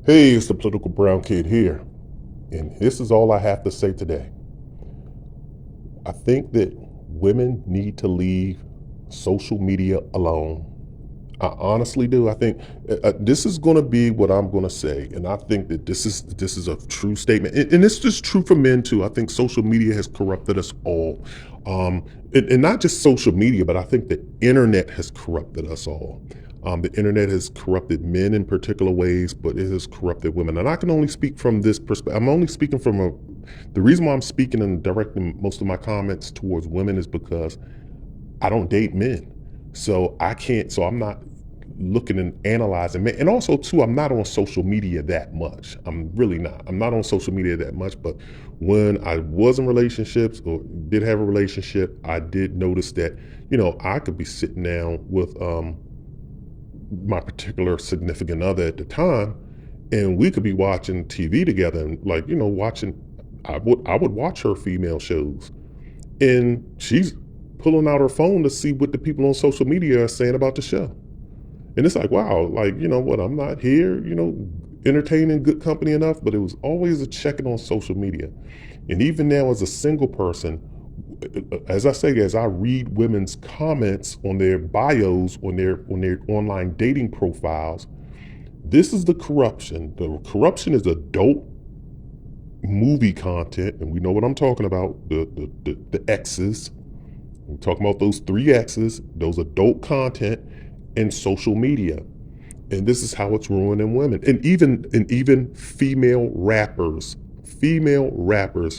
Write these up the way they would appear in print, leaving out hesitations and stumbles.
Hey, it's the Political Brown Kid here, and this is all I have to say today. I think that women need to leave social media alone. I honestly do. I think this is going to be what I'm going to say, and I think that this is a true statement, and it's just true for men too. I think social media has corrupted us all, and not just social media, but I think the internet has corrupted us all. The internet has corrupted men in particular ways, but it has corrupted women. And I can only speak from this perspective. I'm only speaking from the reason why I'm speaking and directing most of my comments towards women is because I don't date men. So I can't, so I'm not looking and analyzing men. And also too, I'm not on social media that much. I'm really not. I'm not on social media that much, but when I was in relationships or did have a relationship, I did notice that, I could be sitting down with my particular significant other at the time, and we could be watching TV together and watching. I would watch her female shows, and she's pulling out her phone to see what the people on social media are saying about the show. And it's like, wow, like, what, I'm not here, entertaining good company enough, but it was always a checking on social media. And even now as a single person, as I say, as I read women's comments on their bios, on their online dating profiles, this is the corruption. The corruption is adult movie content, and we know what I'm talking about. The X's. We're talking about those three X's, those adult content, and social media. And this is how it's ruining women. And even female rappers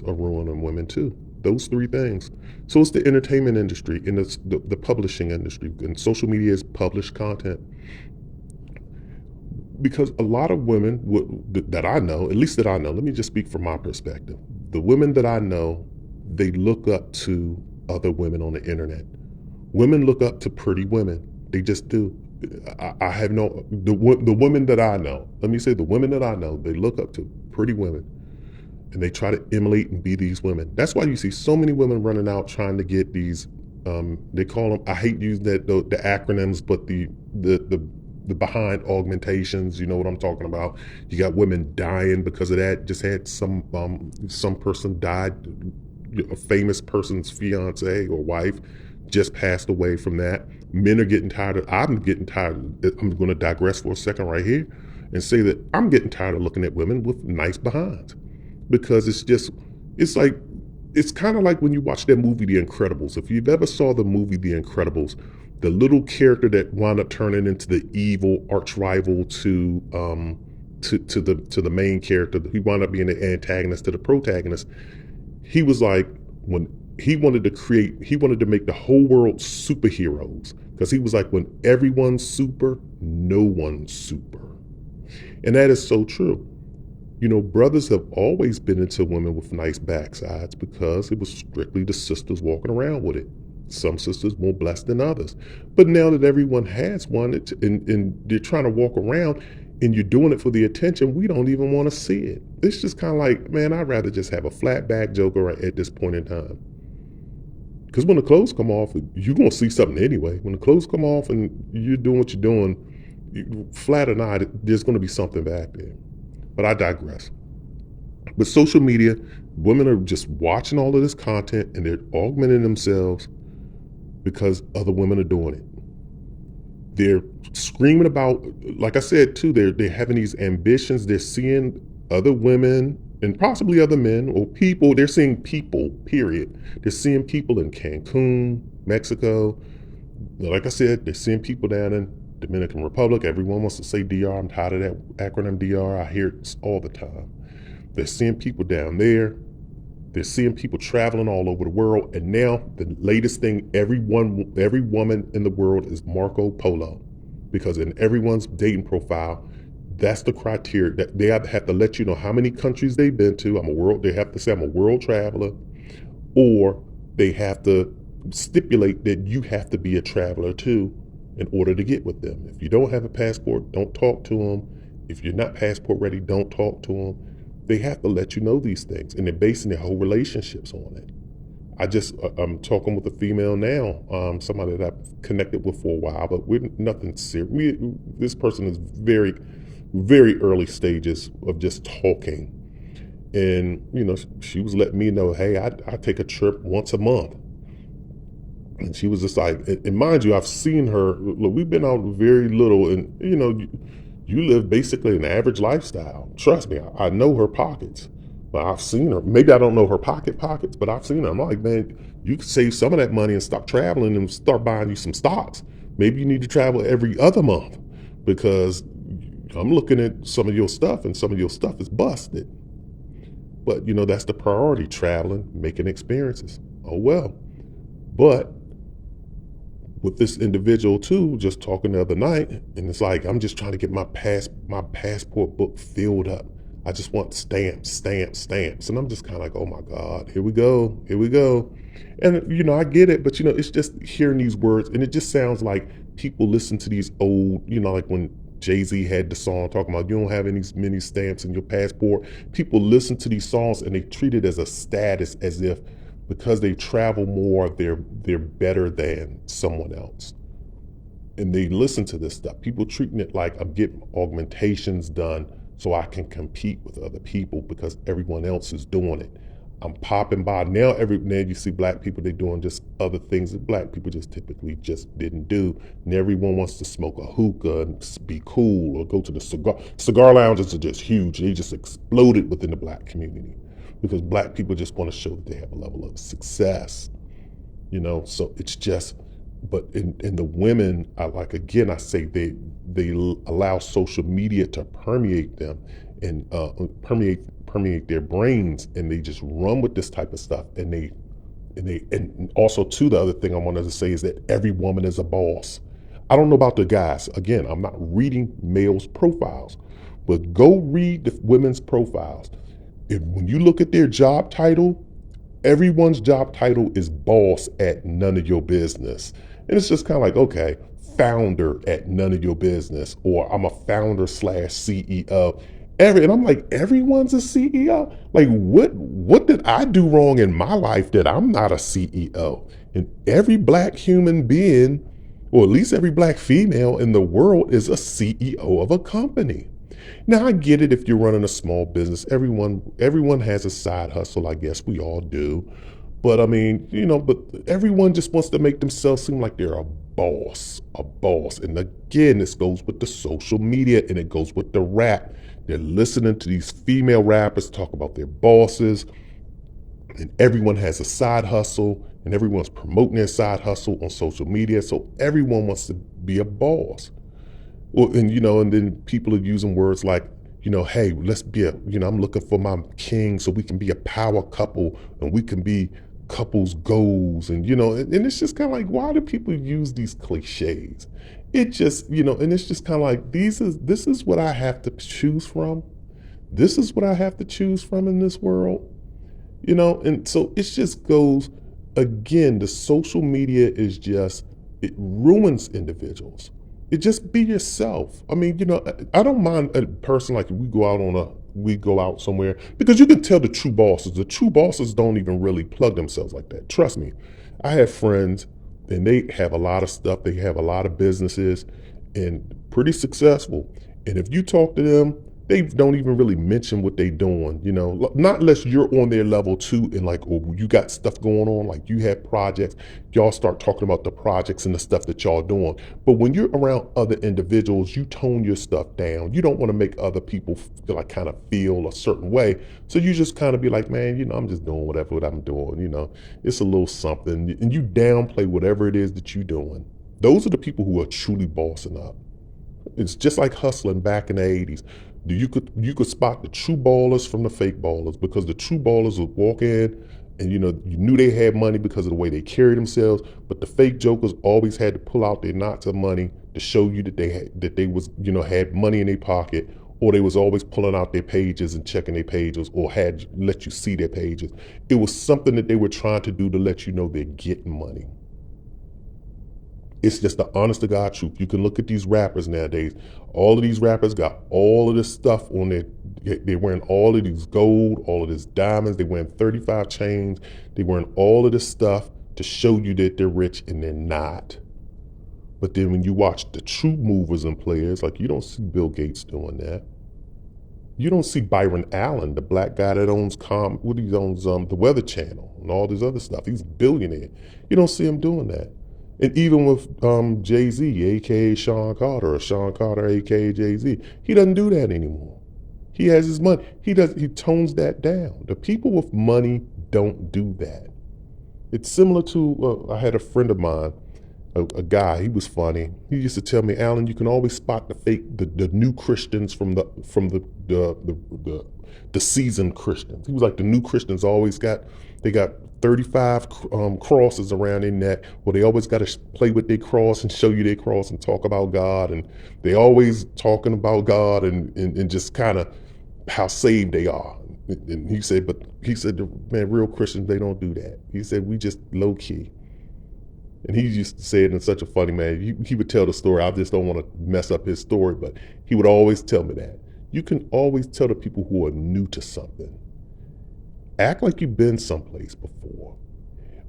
are ruining women too. Those three things. So it's the entertainment industry and it's the publishing industry, and social media is published content. Because a lot of women that I know, at least that I know, let me just speak from my perspective. The women that I know, they look up to other women on the internet. Women look up to pretty women. They just do. I have the women that I know. Let me say the women that I know. They look up to pretty women, and they try to emulate and be these women. That's why you see so many women running out trying to get these. They call them. I hate using the acronyms, but the behind augmentations. You know what I'm talking about. You got women dying because of that. Just had some person died. A famous person's fiance or wife just passed away from that. Men are getting tired of, I'm getting tired. I'm going to digress for a second right here and say that I'm getting tired of looking at women with nice behinds, because it's kind of like when you watch that movie, The Incredibles. If you've ever saw the movie, The Incredibles, the little character that wound up turning into the evil arch rival to the main character, he wound up being the antagonist to the protagonist. He was like, when he wanted to make the whole world superheroes, because he was like, when everyone's super, no one's super. And that is so true. Brothers have always been into women with nice backsides because it was strictly the sisters walking around with it. Some sisters more blessed than others. But now that everyone has one, and they're trying to walk around, and you're doing it for the attention, we don't even want to see it. It's just kind of like, man, I'd rather just have a flat back joker right at this point in time. Because when the clothes come off, you're going to see something anyway. When the clothes come off and you're doing what you're doing, flat or not, there's going to be something back there. But I digress. With social media, women are just watching all of this content and they're augmenting themselves because other women are doing it. They're screaming about, like I said too, they're having these ambitions. They're seeing other women and possibly other men or people. They're seeing people, period. They're seeing people in Cancun, Mexico. Like I said, they're seeing people down in Dominican Republic. Everyone wants to say DR. I'm tired of that acronym DR. I hear it all the time. They're seeing people down there. They're seeing people traveling all over the world. And now the latest thing, every woman in the world is Marco Polo. Because in everyone's dating profile, that's the criteria. That they have to let you know how many countries they've been to. They have to say I'm a world traveler, or they have to stipulate that you have to be a traveler too in order to get with them. If you don't have a passport, don't talk to them. If you're not passport ready, don't talk to them. They have to let you know these things, and they're basing their whole relationships on it. I'm talking with a female now, somebody that I've connected with for a while, but we're nothing serious. This person is very, very early stages of just talking. And, she was letting me know, hey, I take a trip once a month. And she was just like, and mind you, I've seen her. Look, we've been out very little, and you live basically an average lifestyle. Trust me, I know her pockets. But I've seen her. Maybe I don't know her pockets, but I've seen her. I'm like, man, you could save some of that money and stop traveling and start buying you some stocks. Maybe you need to travel every other month, because I'm looking at some of your stuff, and some of your stuff is busted. But that's the priority: traveling, making experiences. Oh well. But with this individual too, just talking the other night, and it's like, I'm just trying to get my passport book filled up. I just want stamps. And I'm just kind of like, oh my God, here we go. And I get it, but it's just hearing these words, and it just sounds like people listen to these old, like when Jay-Z had the song talking about, you don't have many stamps in your passport. People listen to these songs and they treat it as a status, as if because they travel more, they're better than someone else. And they listen to this stuff. People treating it like, I'm getting augmentations done so I can compete with other people because everyone else is doing it. I'm popping by now. Now you see black people, they're doing just other things that black people just typically just didn't do. And everyone wants to smoke a hookah and be cool, or go to the cigar lounges are just huge. They just exploded within the black community, because black people just want to show that they have a level of success, so it's just, but in the women, I say they allow social media to permeate them and permeate their brains, and they just run with this type of stuff. And also too, the other thing I wanted to say is that every woman is a boss. I don't know about the guys. Again, I'm not reading males' profiles, but go read the women's profiles. When you look at their job title, everyone's job title is boss at none of your business. And it's just kind of like, okay, founder at none of your business, or I'm a founder / CEO. And I'm like, everyone's a CEO? Like, what did I do wrong in my life that I'm not a CEO? And every black human being, or at least every black female in the world, is a CEO of a company. Now, I get it if you're running a small business. Everyone has a side hustle, I guess we all do. But I mean, but everyone just wants to make themselves seem like they're a boss. And again, this goes with the social media, and it goes with the rap. They're listening to these female rappers talk about their bosses, and everyone has a side hustle, and everyone's promoting their side hustle on social media. So everyone wants to be a boss. Well, and then people are using words like, hey, let's be I'm looking for my king so we can be a power couple, and we can be couples goals. And, and it's just kind of like, why do people use these cliches? It just, and it's just kind of like, this is what I have to choose from. This is what I have to choose from in this world, and so it just goes, again, the social media is just, it ruins individuals. It just be yourself. I mean, I don't mind a person, like, if we go out somewhere, because you can tell the true bosses. The true bosses don't even really plug themselves like that. Trust me. I have friends, and they have a lot of stuff. They have a lot of businesses, and pretty successful. And if you talk to them, they don't even really mention what they doing, not unless you're on their level too, and like, oh, you got stuff going on, like you have projects, y'all start talking about the projects and the stuff that y'all doing. But when you're around other individuals, you tone your stuff down. You don't want to make other people kind of feel a certain way. So you just kind of be like, man, I'm just doing what I'm doing, it's a little something. And you downplay whatever it is that you're doing. Those are the people who are truly bossing up. It's just like hustling back in the 80s. You could spot the true ballers from the fake ballers, because the true ballers would walk in and you knew they had money because of the way they carried themselves, but the fake jokers always had to pull out their knots of money to show you that they was had money in their pocket, or they was always pulling out their pages and checking their pages, or had let you see their pages. It was something that they were trying to do to let you know they're getting money. It's just the honest to God truth. You can look at these rappers nowadays. All of these rappers got all of this stuff on they're wearing all of these gold, all of these diamonds. They're wearing 35 chains. They're wearing all of this stuff to show you that they're rich, and they're not. But then when you watch the true movers and players, like you don't see Bill Gates doing that. You don't see Byron Allen, the black guy that owns the Weather Channel and all this other stuff. He's a billionaire. You don't see him doing that. And even with Jay-Z, aka Sean Carter, or Sean Carter, aka Jay-Z, he doesn't do that anymore. He has his money. He tones that down. The people with money don't do that. It's similar to I had a friend of mine, a guy. He was funny. He used to tell me, Alan, you can always spot the new Christians from the seasoned Christians. He was like, the new Christians always got 35 crosses around their neck. Well, they always got to play with their cross and show you their cross and talk about God, and they always talking about God and just kind of how saved they are. And he said, man, real Christians, they don't do that. He said, we just low key. And he used to say it in such a funny manner. He would tell the story. I just don't want to mess up his story, but he would always tell me that. You can always tell the people who are new to something. Act like you've been someplace before.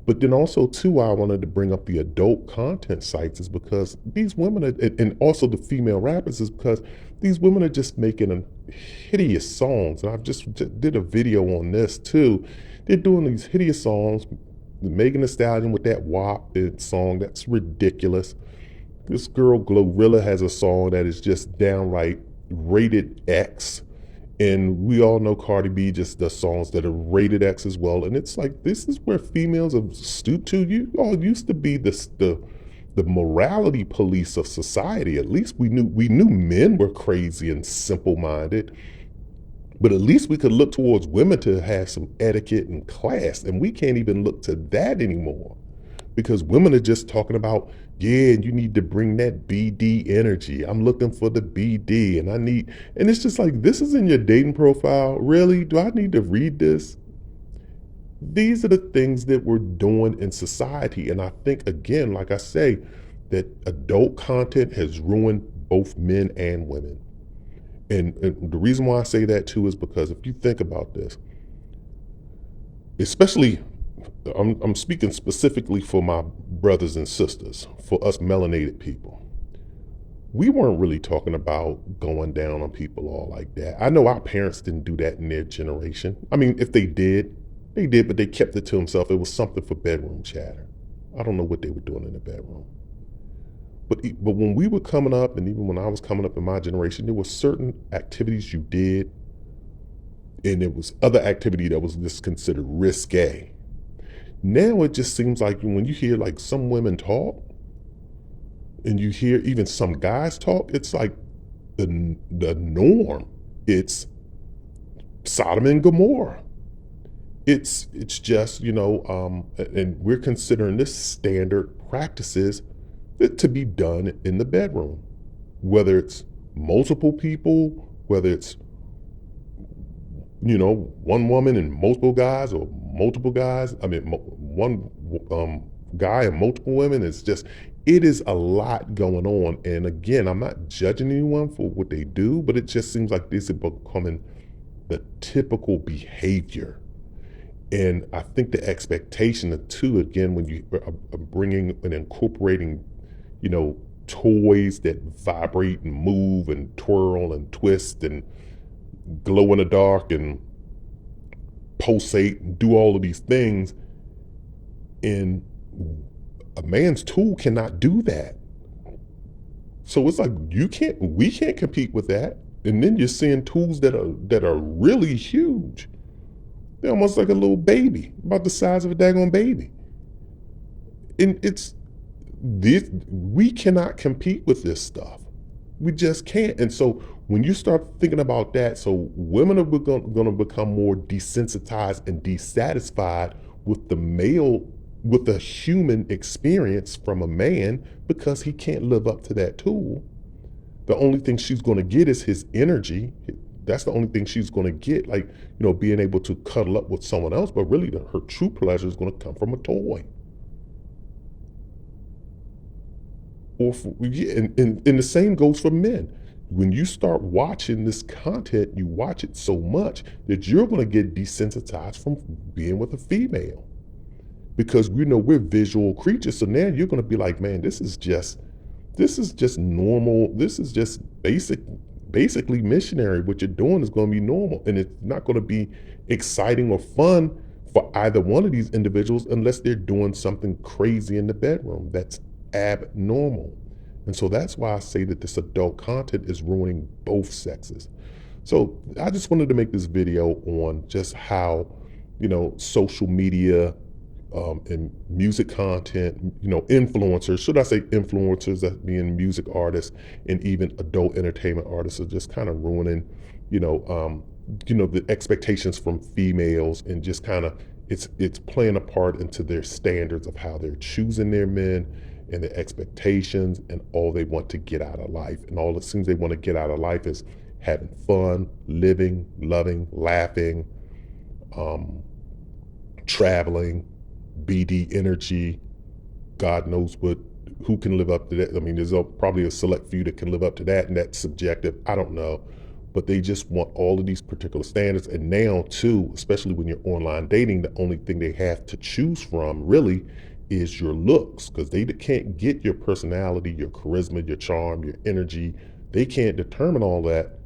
But then also, too, I wanted to bring up the adult content sites is because these women and also the female rappers is because these women are just making hideous songs. And I've just did a video on this, too. They're doing these hideous songs. Megan Thee Stallion with that WAP song, that's ridiculous. This girl Glorilla has a song that is just downright rated X, and we all know Cardi B just does songs that are rated X as well. And it's like, this is where females have stooped to. You all used to be the morality police of society. At least we knew men were crazy and simple-minded. But at least we could look towards women to have some etiquette and class. And we can't even look to that anymore because women are just talking about, yeah, you need to bring that BD energy. I'm looking for the BD and it's just like, this is in your dating profile. Really? Do I need to read this? These are the things that we're doing in society. And I think, again, like I say, that adult content has ruined both men and women. And the reason why I say that too is because if you think about this, especially, I'm speaking specifically for my brothers and sisters, for us melanated people. We weren't really talking about going down on people all like that. I know our parents didn't do that in their generation. I mean, if they did, but they kept it to themselves. It was something for bedroom chatter. I don't know what they were doing in the bedroom. But when we were coming up, and even when I was coming up in my generation, there were certain activities you did, and there was other activity that was just considered risque. Now it just seems like when you hear like some women talk, and you hear even some guys talk, it's like the norm. It's Sodom and Gomorrah. It's just, and we're considering this standard practices to be done in the bedroom, whether it's multiple people, whether it's, one woman and multiple guys, or multiple guys. I mean, one guy and multiple women. It is a lot going on. And again, I'm not judging anyone for what they do, but it just seems like this is becoming the typical behavior. And I think the expectation too, again, when you are bringing and incorporating toys that vibrate and move and twirl and twist and glow in the dark and pulsate and do all of these things. And a man's tool cannot do that. So it's like, we can't compete with that. And then you're seeing tools that are really huge. They're almost like a little baby, about the size of a daggone baby. And we cannot compete with this stuff. We just can't. And so when you start thinking about that, so women are going to become more desensitized and dissatisfied with with the human experience from a man because he can't live up to that tool. The only thing she's going to get is his energy. That's the only thing she's going to get, like, being able to cuddle up with someone else. But really, her true pleasure is going to come from a toy. And the same goes for men. When you start watching this content, you watch it so much that you're going to get desensitized from being with a female. Because we're visual creatures. So now you're going to be like, man, this is just This is just normal. This is just basically missionary. What you're doing is going to be normal, and it's not going to be exciting or fun for either one of these individuals unless they're doing something crazy in the bedroom that's abnormal. And so that's why I say that this adult content is ruining both sexes. So I just wanted to make this video on just how, social media and music content, influencers, should I say influencers, that being music artists and even adult entertainment artists, are just kind of ruining, the expectations from females, and just kind of it's playing a part into their standards of how they're choosing their men and their expectations and all they want to get out of life. And all it seems they want to get out of life is having fun, living, loving, laughing, traveling, BD energy. God knows who can live up to that. I mean, there's probably a select few that can live up to that, and that's subjective. I don't know. But they just want all of these particular standards. And now, too, especially when you're online dating, the only thing they have to choose from really is your looks, because they can't get your personality, your charisma, your charm, your energy. They can't determine all that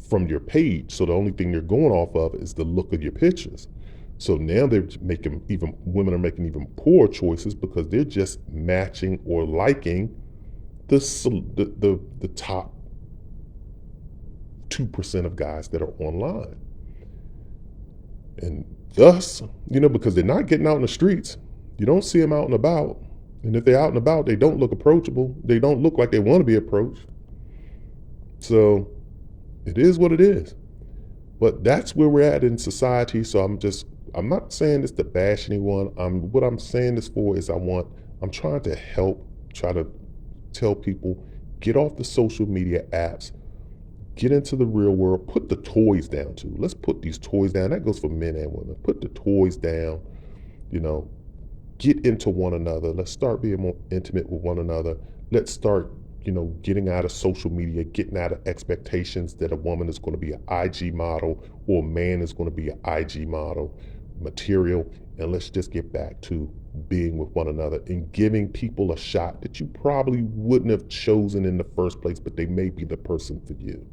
from your page. So the only thing they're going off of is the look of your pictures. So now women are making even poor choices because they're just matching or liking the top 2% of guys that are online. And thus, because they're not getting out in the streets, you don't see them out and about. And if they're out and about, they don't look approachable. They don't look like they want to be approached. So it is what it is. But that's where we're at in society. So I'm not saying this to bash anyone. What I'm saying this for is I'm trying to try to tell people, get off the social media apps, get into the real world, put the toys down too. Let's put these toys down. That goes for men and women. Put the toys down, get into one another. Let's start being more intimate with one another. Let's start, getting out of social media, getting out of expectations that a woman is going to be an IG model or a man is going to be an IG model material. And let's just get back to being with one another and giving people a shot that you probably wouldn't have chosen in the first place, but they may be the person for you.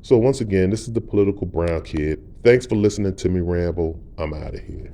So once again, this is the Political Brown Kid. Thanks for listening to me ramble. I'm out of here.